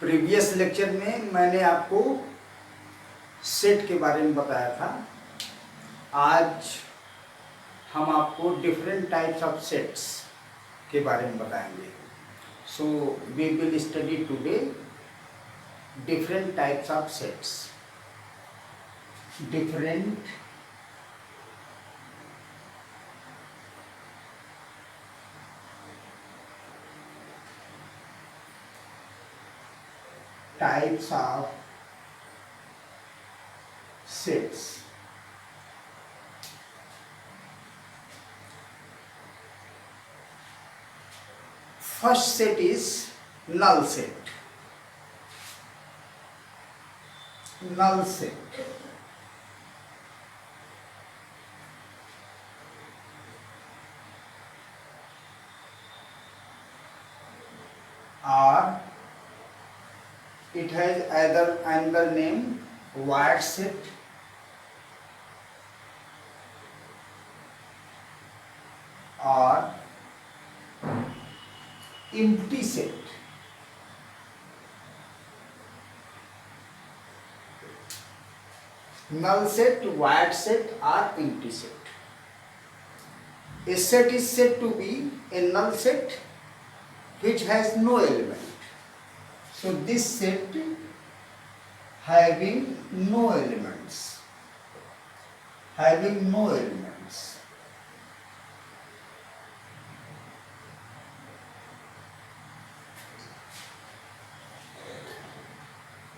Previous lecture में मैंने आपको सेट के बारे में बताया था। आज हम आपको डिफरेंट टाइप्स ऑफ सेट्स के बारे में बताएंगे। So we will study today different types of sets. Different types of sets. First set is null set. Null set. Or it has either another name word set or empty set. Null set, word set or empty set. A set is said to be a null set which has no element. So this set having no elements,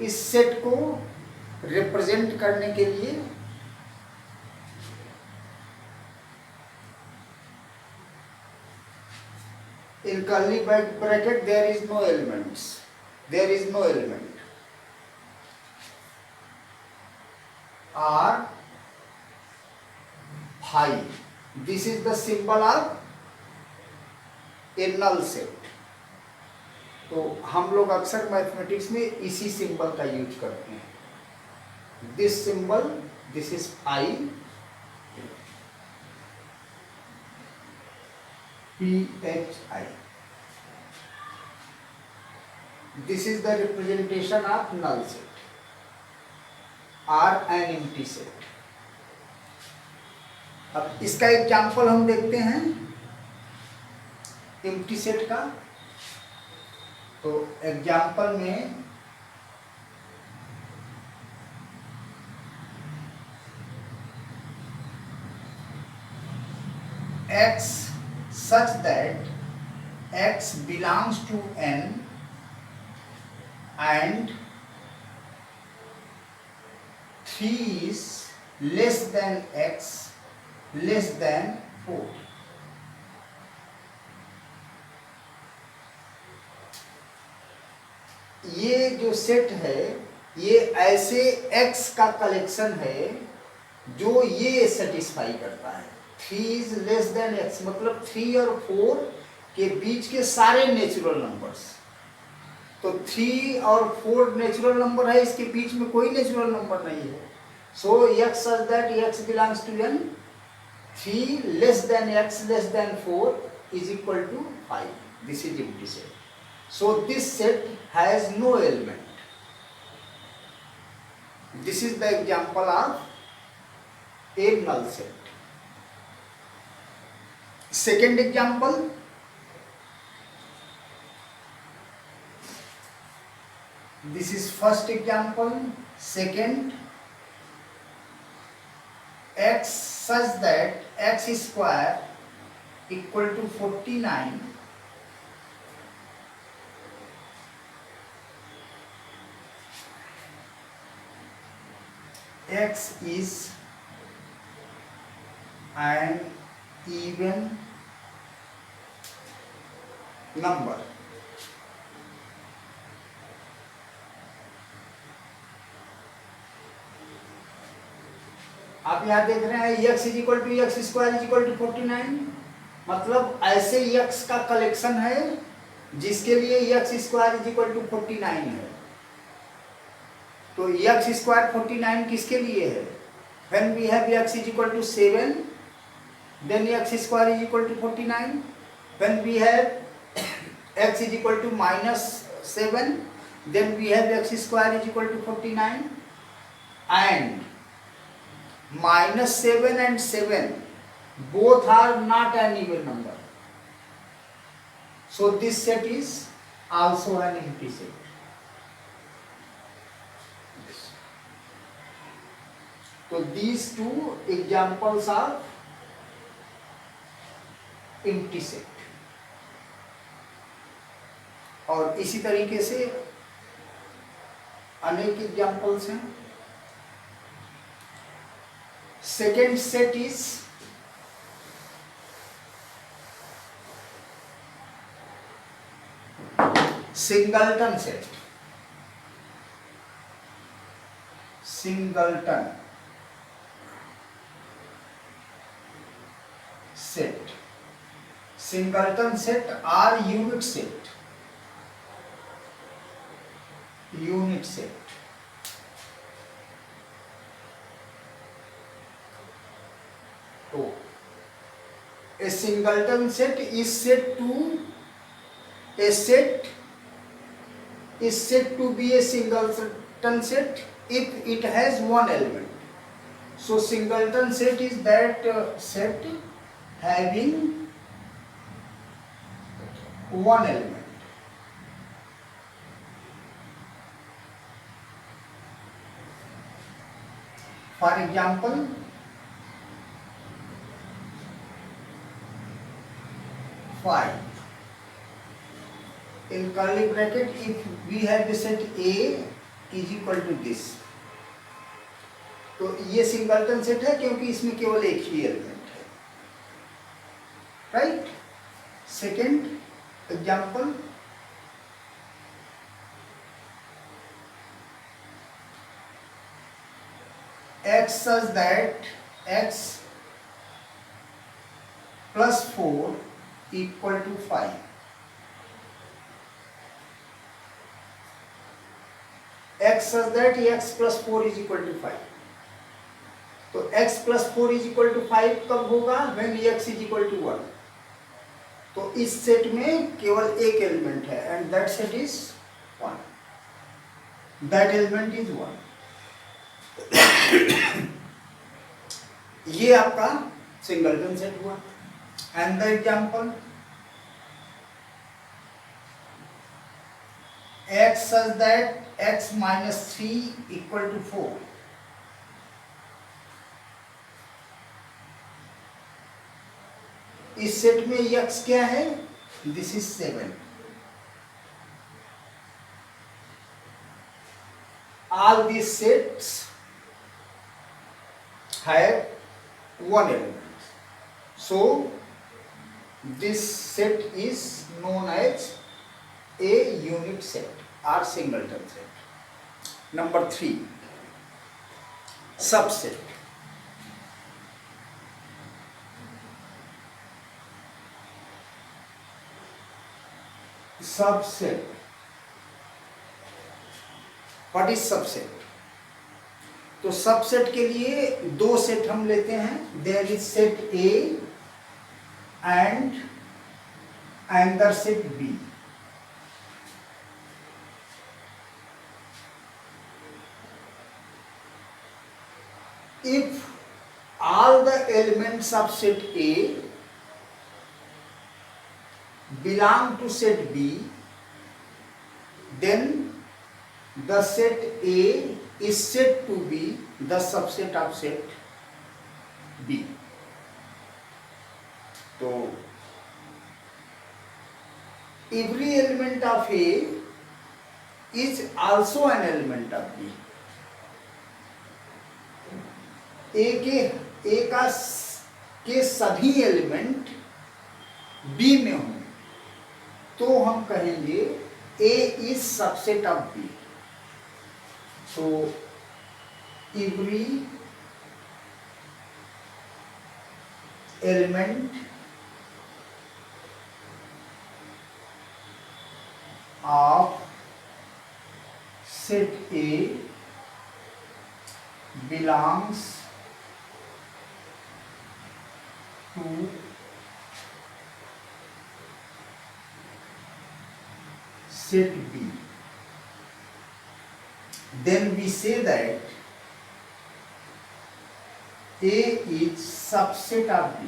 इस set को represent करने के लिए in curly bracket there is no elements. There is no element. Or phi. This is the symbol of a null set. तो हम लोग अक्सर mathematics में इसी सिंबल का यूज करते हैं। This symbol, this is phi, phi. This is the representation of null set or an empty set. अब इसका एग्जाम्पल हम देखते हैं empty set का। तो एग्जाम्पल में x such that x belongs to n and 3 is less than x less than 4. ये जो सेट है ये ऐसे x का कलेक्शन है जो ये सेटिस्फाई करता है। 3 इज लेस देन x मतलब 3 और 4 के बीच के सारे नेचुरल नंबर्स। तो 3 और 4 नेचुरल नंबर है, इसके बीच में कोई नेचुरल नंबर नहीं है। सो x such that x belongs to n, 3 less than x less than 4 is equal to 5. This is empty set. So this set has no element. This is the example of a null set. Second example, this is first example. Second, x such that x square equal to 49 x is an even number. आप यहाँ देख रहे हैं x is equal to x square is equal to 49, मतलब ऐसे x का collection है जिसके लिए x square is equal to 49 है। तो एक्स स्क्वायर 49 किसके लिए है? When we have x is equal to 7 then x square is equal to 49. When we have x is equal to minus 7, then we have x square is equal to 49, and minus 7 and 7 both are not an even number, so this set is also an empty set. So these two examples are empty set. और इसी तरीके से अनेक examples हैं. Second set is singleton set. Singleton set. Singleton set are unit set. Unit set. तो a singleton set is said to be a singleton set if it has one element. So singleton set is that set having one element. For example, 5. In curly bracket, if we have the set A is equal to this, तो ये singleton set है क्योंकि इसमें केवल एक ही element है. Right. Second example, x such that x plus 4 equal to 5. x such that x plus 4 is equal to 5. तो x plus 4 is equal to 5 कब होगा? when x is equal to 1. तो इस सेट में केवल एक एलिमेंट है and that set is 1. that element is 1. ये आपका सिंगलटन सेट हुआ. And the example, x such that x minus 3 equal to 4. इस सेट में x क्या है? This is 7. all these sets have one element, so this set is known as a unit set or singleton set. Number 3, subset. Subset. What is subset? तो subset के लिए दो set हम लेते हैं. There is set A and another set B. If all the elements of set A belong to set B, then the set A is said to be the subset of set B. So every element of A is also an element of B. A के सभी element B में हों तो हम कहेंगे A is subset of B. So every element of set A belongs to set B. then we say that A is subset of B.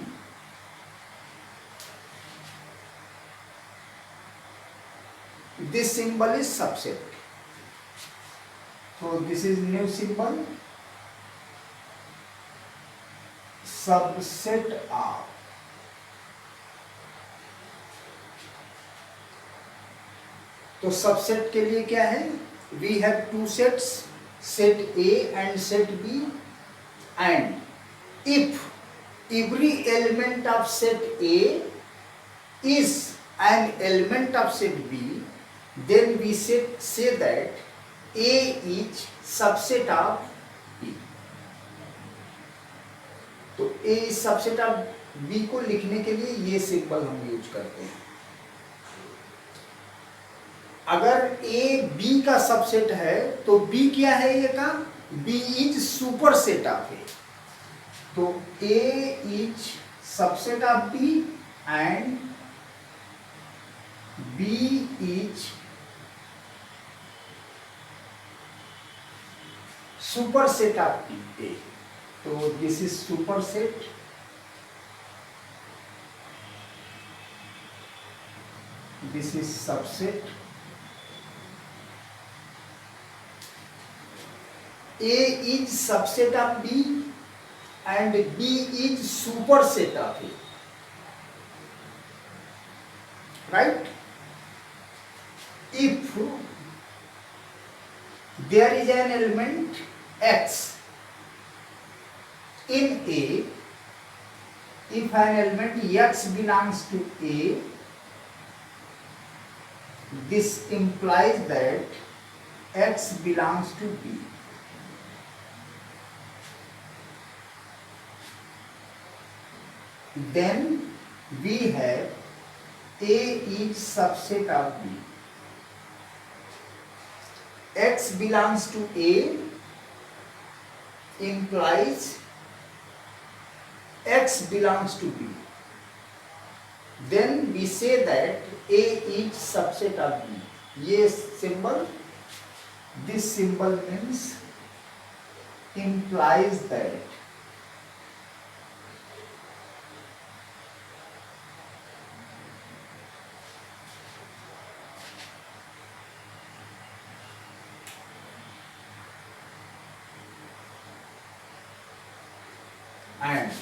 This symbol is subset. So this is new symbol, subset of. तो subset के लिए क्या है? We have two sets, set A and set B, and if every element of set A is an element of set B, then we say that A is subset of B. तो A is subset of B को लिखने के लिए ये symbol हम use करते हैं। अगर A B का सबसेट है तो B क्या है ये का? B is super set of A। तो A is subset of B and B is super set of A। तो this is super set, this is subset. A is subset of B and B is superset of A, right? If there is an element X in A, if an element X belongs to A, this implies that X belongs to B. Then we have A is subset of B. X belongs to A implies X belongs to B. Then we say that A is subset of B. ये symbol, this symbol means implies that and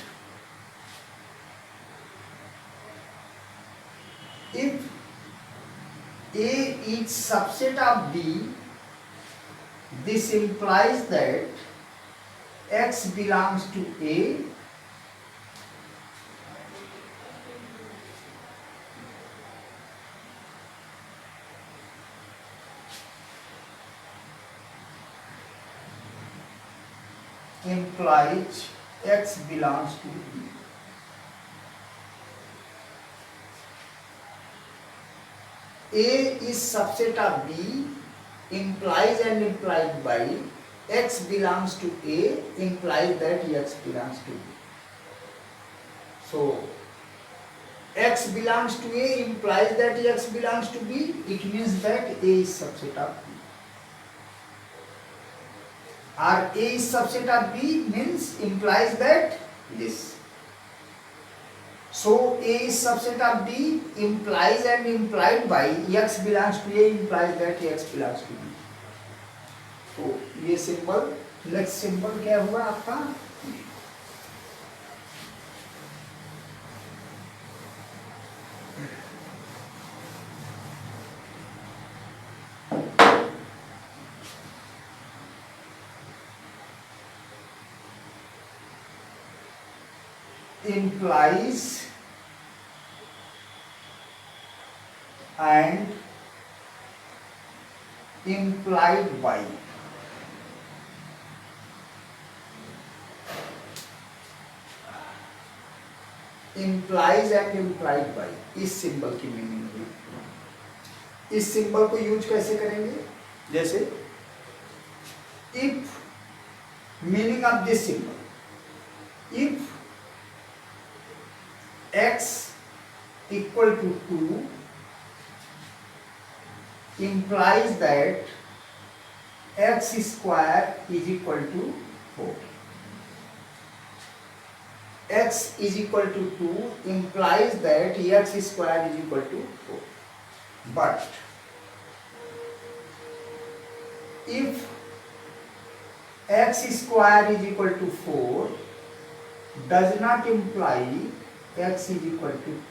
if A is subset of B, this implies that X belongs to A implies X belongs to B. A is subset of B implies and implied by X belongs to A implies that X belongs to B. So X belongs to A implies that X belongs to B. It means that A is subset of B. Or A is subset of B means implies that this. So A is subset of B implies and implied by X belongs to A implies that X belongs to B. तो ये symbol, next symbol क्या हुआ आपका? implies and implied by. implies and implied by इस symbol की meaning हुई। इस symbol को यूज कैसे करेंगे? जैसे if, meaning of this symbol, if x equal to 2 implies that x square is equal to 4. X is equal to 2 implies that x square is equal to 4. But if x square is equal to 4 does not imply x is equal to 2.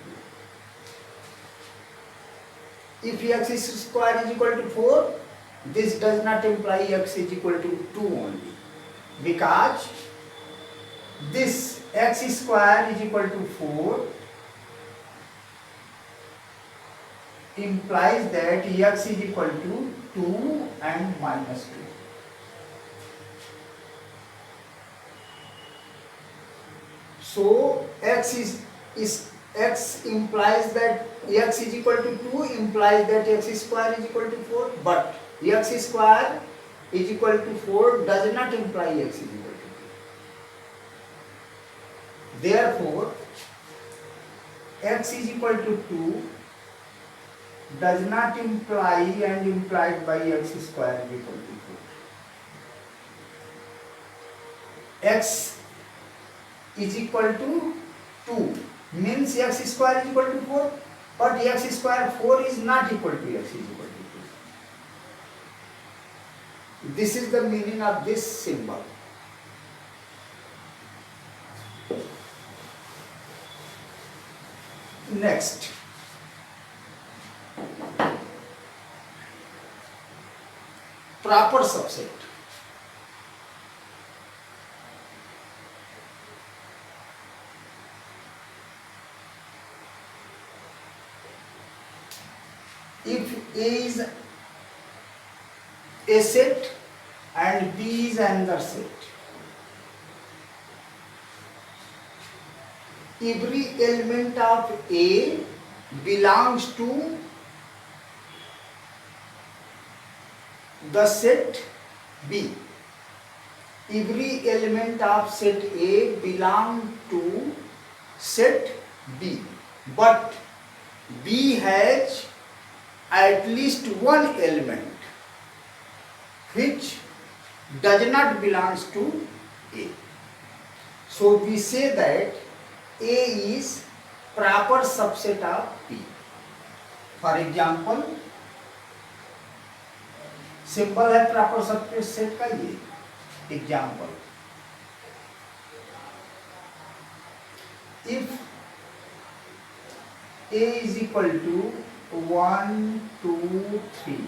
If x square is equal to 4, this does not imply x is equal to 2 only, because this x square is equal to 4 implies that x is equal to 2 and minus 2. So x implies that x is equal to 2 implies that x square is equal to 4, but x square is equal to 4 does not imply x is equal to 2. Therefore, x is equal to 2 does not imply and implied by x square is equal to 4. X is equal to 2 means x square is equal to 4, but x square 4 is not equal to x is equal to 2. This is the meaning of this symbol. Next, proper subset. If A is a set and B is another set, every element of A belongs to the set B. Every element of set A belongs to set B, but B has at least one element which does not belongs to A. So we say that A is proper subset of B. For example, simple है proper subset का ये example. If A is equal to 1, 2, 3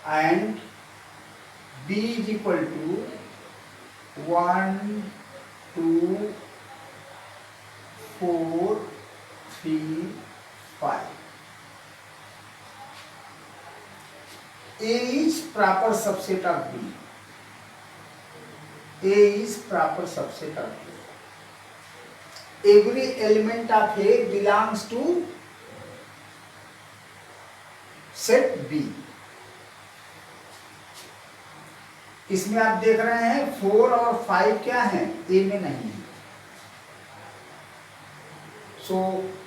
and B is equal to 1, 2, 4, 3, 5. A is proper subset of B. A is proper subset of B. Every element of A belongs to set B. इसमें आप देख रहे हैं 4 और 5 क्या है, A में नहीं है. So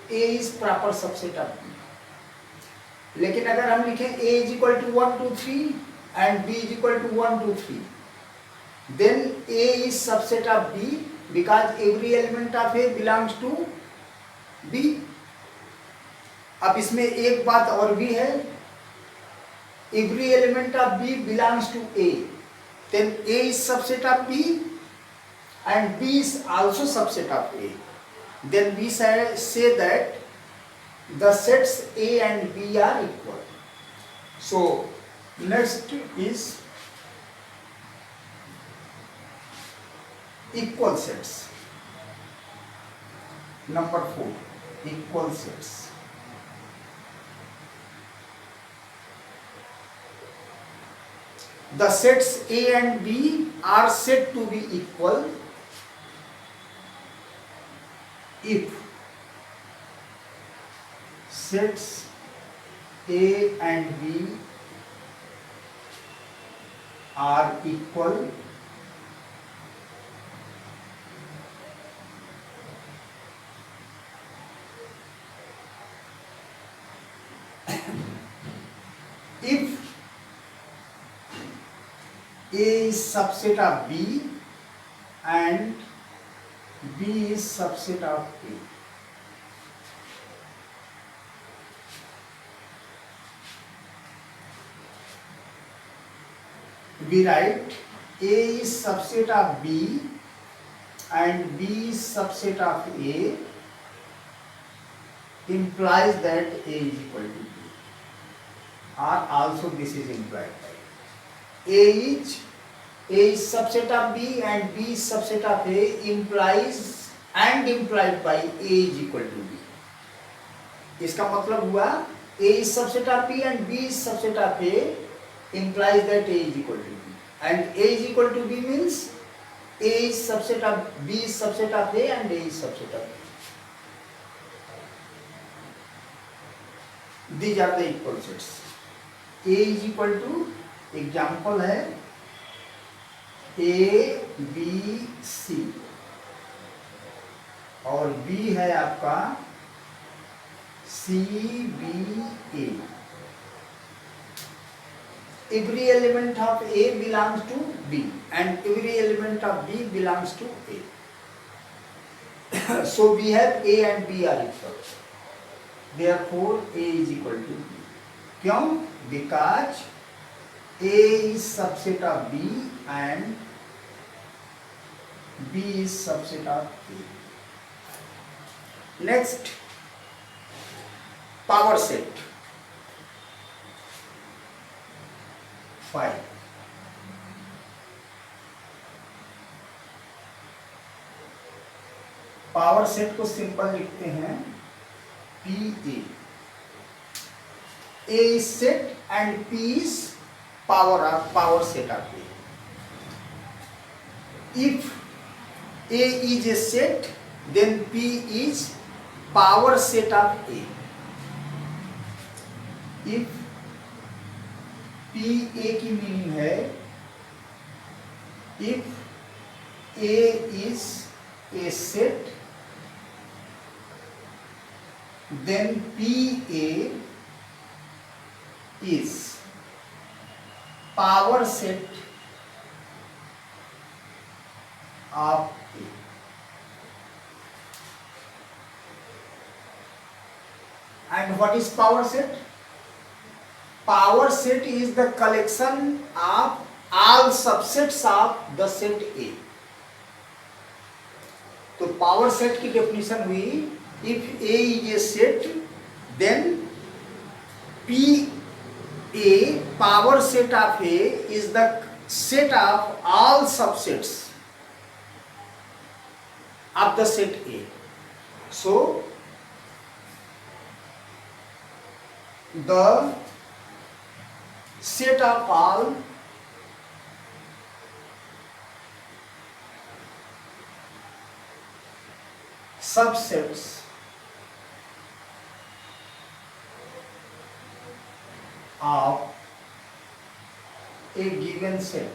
A is proper subset of B. लेकिन अगर हम लिखें A is equal to 1, 2, 3 and B is equal to 1, 2, 3, then A is subset of B because every element of A belongs to B. अब इसमें एक बात और भी है, every element of B belongs to A, then A is subset of B and B is also subset of A. Then we say that the sets A and B are equal. So next is equal sets. Number 4, equal sets. The sets A and B are said to be equal if sets A and B are equal if A is subset of B and B is subset of A. We write A is subset of B and B is subset of A, implies that A is equal to B, or also this is implied by A is subset of B and B is subset of A, implies and implied by A is equal to B. इसका मतलब हुआ A is subset of B and B is subset of A, implies that A is equal to B, and A is equal to B means A is subset of B is subset of A and A is subset of B. These are the equal sets. A is equal to, example है A B C और B है आपका C B A. Every element of A belongs to B and every element of B belongs to A. So we have A and B are equal. Therefore A is equal to B. क्यों? Because A is subset of B and B is subset of A. Next, power set 5. Power set को simple लिखते हैं PA. A is set and P is power set of A. If A is a set, then P is power set of A. If P A की meaning है if A is a set, then PA is power set of A. And what is power set? Power set is the collection of all subsets of the set A. तो power set की definition हुई, if A is a set, then PA, power set of A, is the set of all subsets of the set A. So the set of all subsets of a given set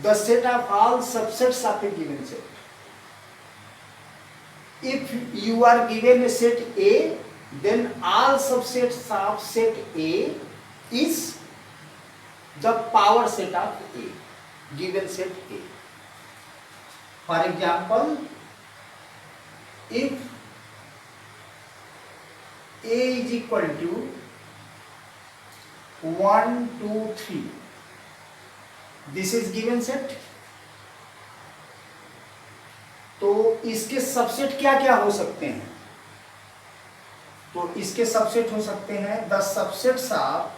the set of all subsets of a given set. If you are given a set A, then all subsets of set A is the power set of A, given set A. For example, if A is equal to 1, 2, 3, this is given set, तो इसके subset क्या क्या हो सकते हैं? तो इसके subset हो सकते हैं the subsets of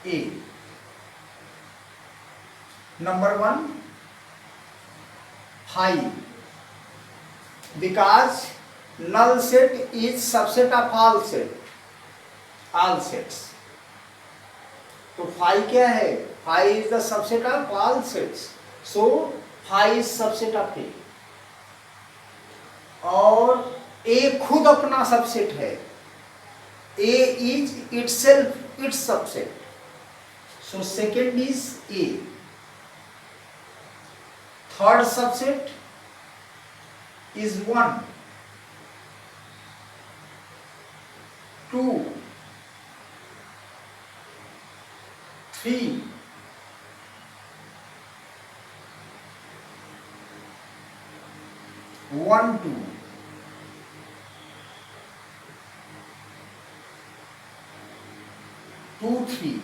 A. Number 1, 5, because null set is subset of all sets. तो 5 क्या है? 5 is the subset of all sets. So 5 is subset of A. और A खुद अपना सबसेट है. A is itself its subset. So second is A. Third subset is 1, 2, 3, 1, 2, 2, 3,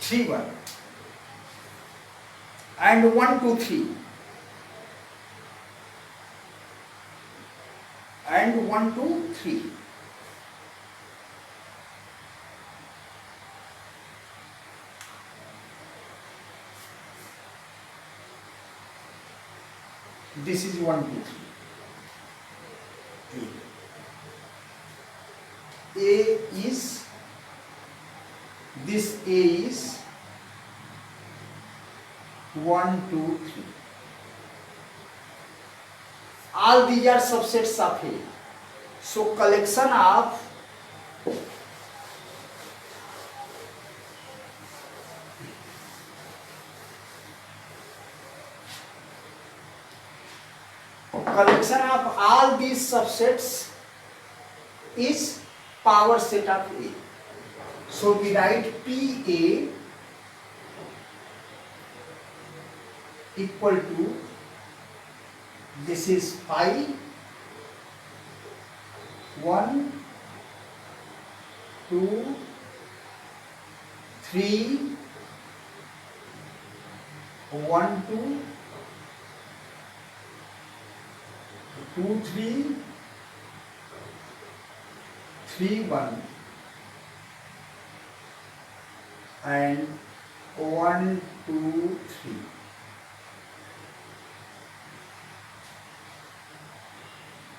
3, 1 and 1, 2, 3 and 1, 2, 3. This is 1, 2, 3. A is, this A is 1, 2, 3. All these are subsets of A. So collection of all these subsets is power set of A. So we write PA equal to, this is pi 1, 2, 3, 1, 2, 2, 3, 3, 1 and 1, 2, 3.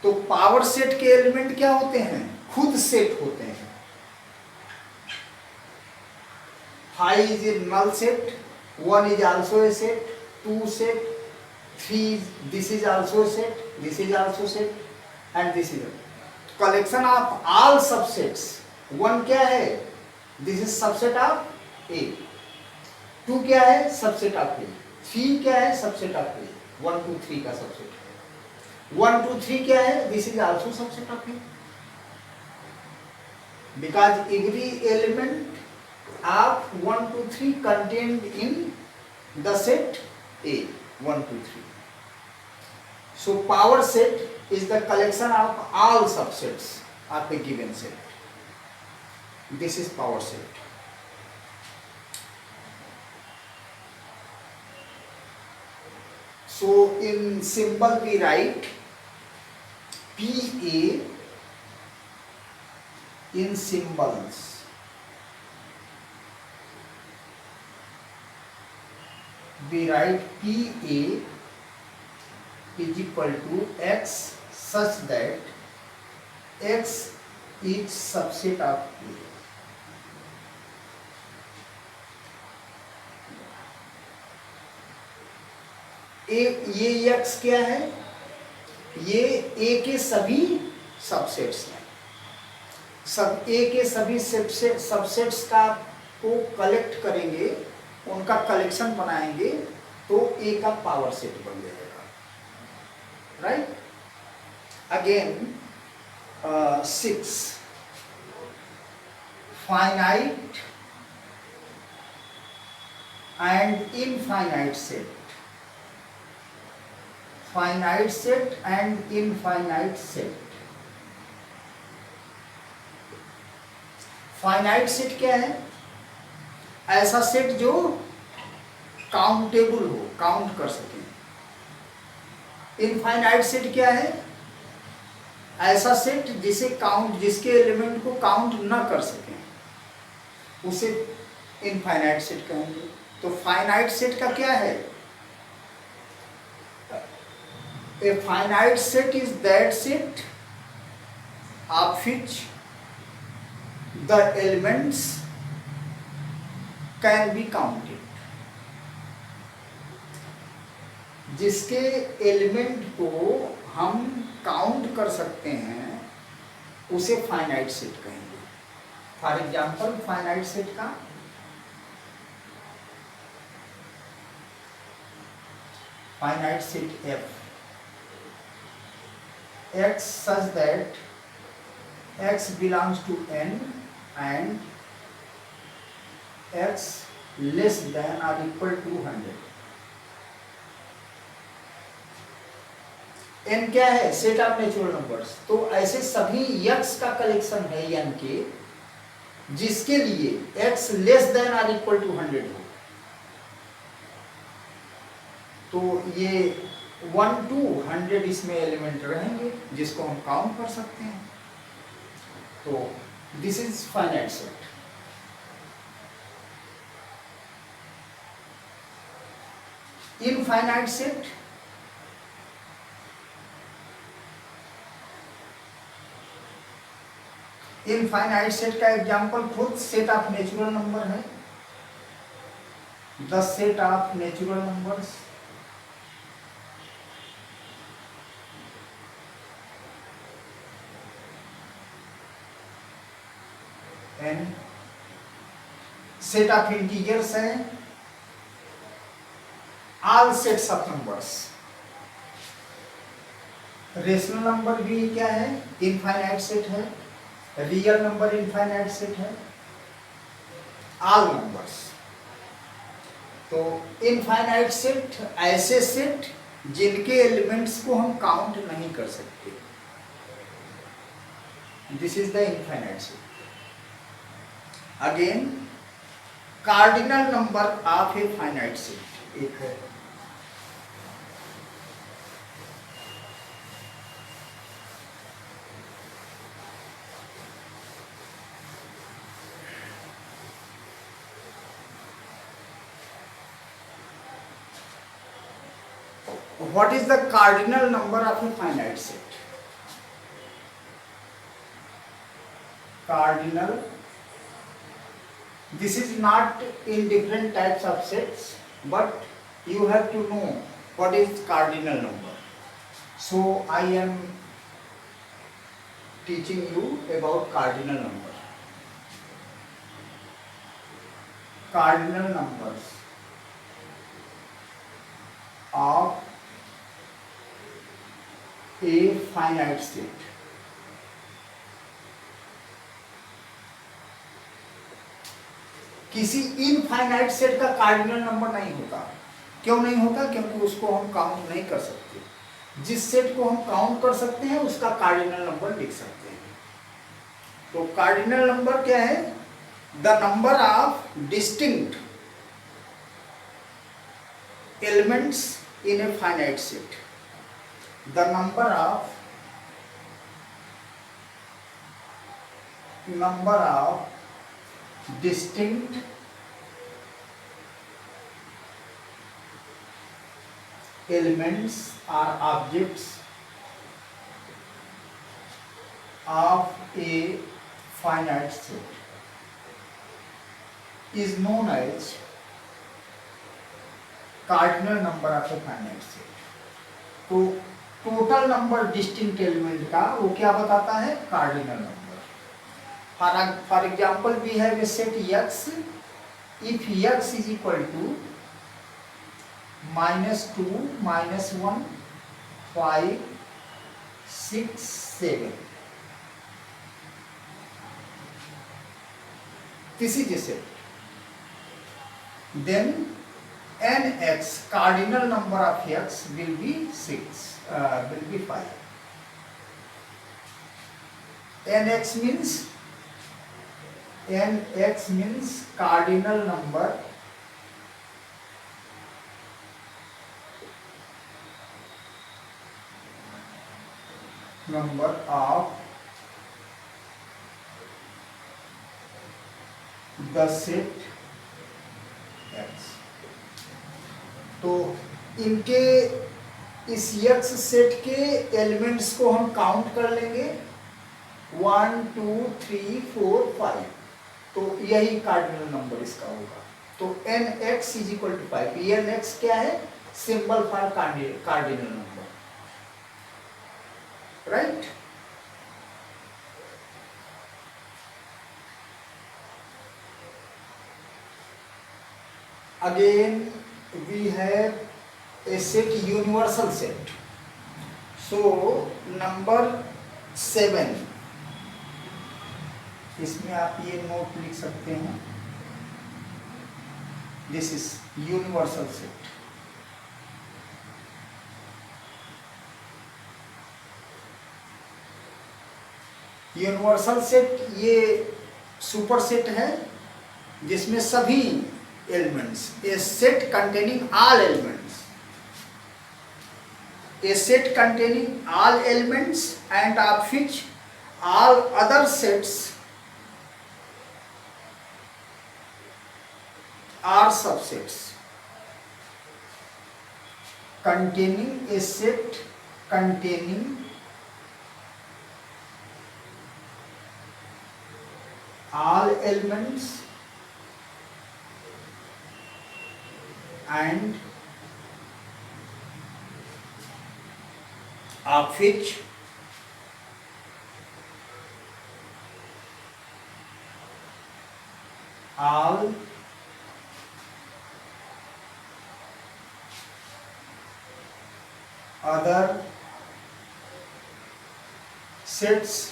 तो power set के element क्या होते हैं? खुद set होते हैं. 5 is a null set, 1 is also a set, 2 set, 3 this is also a set, this is also set and this is a collection of all subsets. 1 क्या है? This is subset of A. 2 क्या है? Subset of A. 3 क्या है? Subset of A. 1, 2, 3 का subset है. 1, 2, 3 क्या है? This is also subset of A. Because every element of 1, 2, 3 contained in the set A. 1, 2, 3. So power set is the collection of all subsets of a given set. This is power set. So in symbol we write PA in symbols. We write PA is equal to X such that X is subset of A. ये X क्या है? ये A के सभी subsets हैं. सब A के सभी सबसेट्स का को कलेक्ट करेंगे, उनका कलेक्शन बनाएंगे तो A का पावर सेट बन जाएगा. Right? Again 6 finite and infinite set. Finite set and infinite set. Finite set क्या है? ऐसा सेट जो काउंटेबल हो, काउंट कर सके. इनफाइनाइट सेट क्या है? ऐसा सेट जिसे काउंट, जिसके एलिमेंट को काउंट ना कर सके, उसे इनफाइनाइट सेट कहेंगे. तो फाइनाइट सेट का क्या है? A finite set is that set of which the elements can be counted, जिसके एलिमेंट को हम काउंट कर सकते हैं उसे फाइनाइट सेट कहेंगे। फॉर एग्जाम्पल फाइनाइट सेट का finite set F X such that X belongs to N and X less than or equal to 100। N क्या है? Set of natural numbers. तो ऐसे सभी X का कलेक्शन है N के जिसके लिए X लेस देन और इक्वल टू 100 हो। तो ये 1 to 100 इसमें एलिमेंट रहेंगे जिसको हम काउंट कर सकते हैं। तो this is finite set. Infinite set infinite set का एग्जांपल खुद सेट ऑफ नेचुरल नंबर है। The set of natural numbers N, set of integers है all sets of numbers. Rational number भी क्या है? इनफाइनाइट सेट है। रियल नंबर इनफाइनाइट सेट है। All numbers. तो इनफाइनाइट सेट ऐसे सेट जिनके एलिमेंट्स को हम काउंट नहीं कर सकते, this is the infinite set. Again cardinal number of a finite set एक है। What is the cardinal number of a finite set? Cardinal, this is not in different types of sets, but you have to know what is cardinal number. So I am teaching you about cardinal number. Cardinal numbers of a finite set। किसी infinite set का cardinal number नहीं होता। क्यों नहीं होता? क्योंकि उसको हम काउंट नहीं कर सकते। जिस सेट को हम काउंट कर सकते हैं उसका कार्डिनल नंबर लिख सकते हैं। तो कार्डिनल नंबर क्या है? The number of distinct elements in a finite set. The number of distinct elements or objects of a finite set is known as cardinal number of a finite set। तो total number distinct element का वो क्या बताता है? Cardinal number. For example we have a set X, if X is equal to -2, -1, 5, 6, 7, this is a set, then nx cardinal number of X will be 6, will be 5। nx means cardinal number of the set X। तो इनके इस X set के elements को हम count कर लेंगे, 1 2 3 4 5, तो यही कार्डिनल नंबर इसका होगा। तो nx is equal to 5। nx क्या है? Symbol for cardinal number, right. Again we have a set, universal set. So number 7, इसमें आप ये नोट लिख सकते हैं, this is universal set. Universal set ये सुपर सेट है जिसमें सभी elements, a set containing all elements, a set containing all elements and of which all other sets are subsets, containing a set containing all elements and of which all other sets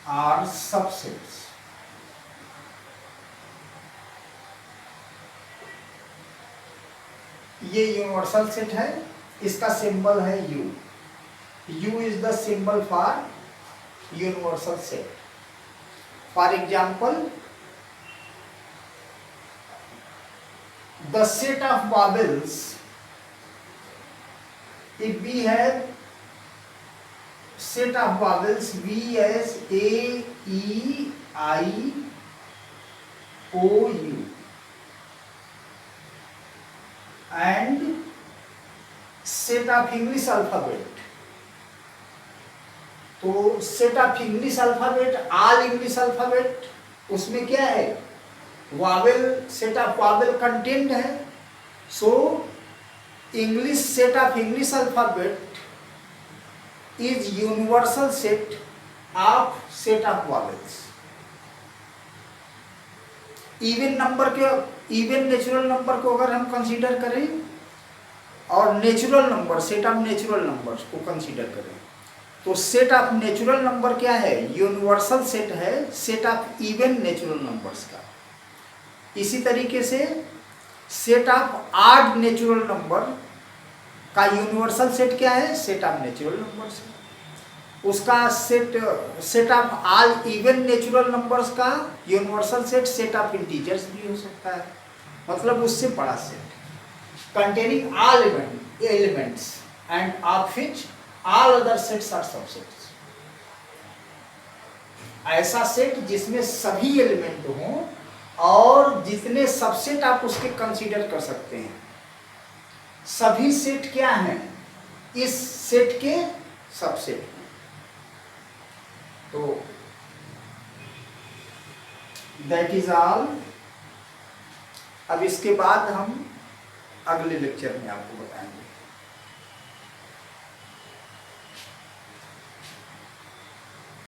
are subsets। ये universal set है, इसका symbol है U। U is the symbol for universal set. For example, the set of vowels, if we have set of vowels V as A, E, I, O, U and set of English alphabet, तो set of English alphabet, all English alphabet, उसमें क्या है? vowel, set of vowel contained है। so English set of English alphabet is universal set of set of vowels। Even number के, even natural number को अगर हम consider करें और natural number, set of natural numbers को कंसीडर करें, तो सेट ऑफ नेचुरल नंबर क्या है? यूनिवर्सल सेट है set of even natural numbers का। इसी तरीके से set of odd natural number का यूनिवर्सल सेट क्या है? Set of natural numbers. उसका set of all even natural numbers का universal set set of integers भी हो सकता है, मतलब उससे बड़ा set containing all elements and of which all other sets are subsets. ऐसा सेट जिसमें सभी एलिमेंट हों और जितने सबसेट आप उसके कंसीडर कर सकते हैं, सभी सेट क्या हैं? इस सेट के सबसेट। तो दैट इज ऑल। अब इसके बाद हम अगले लेक्चर में आपको बताएंगे।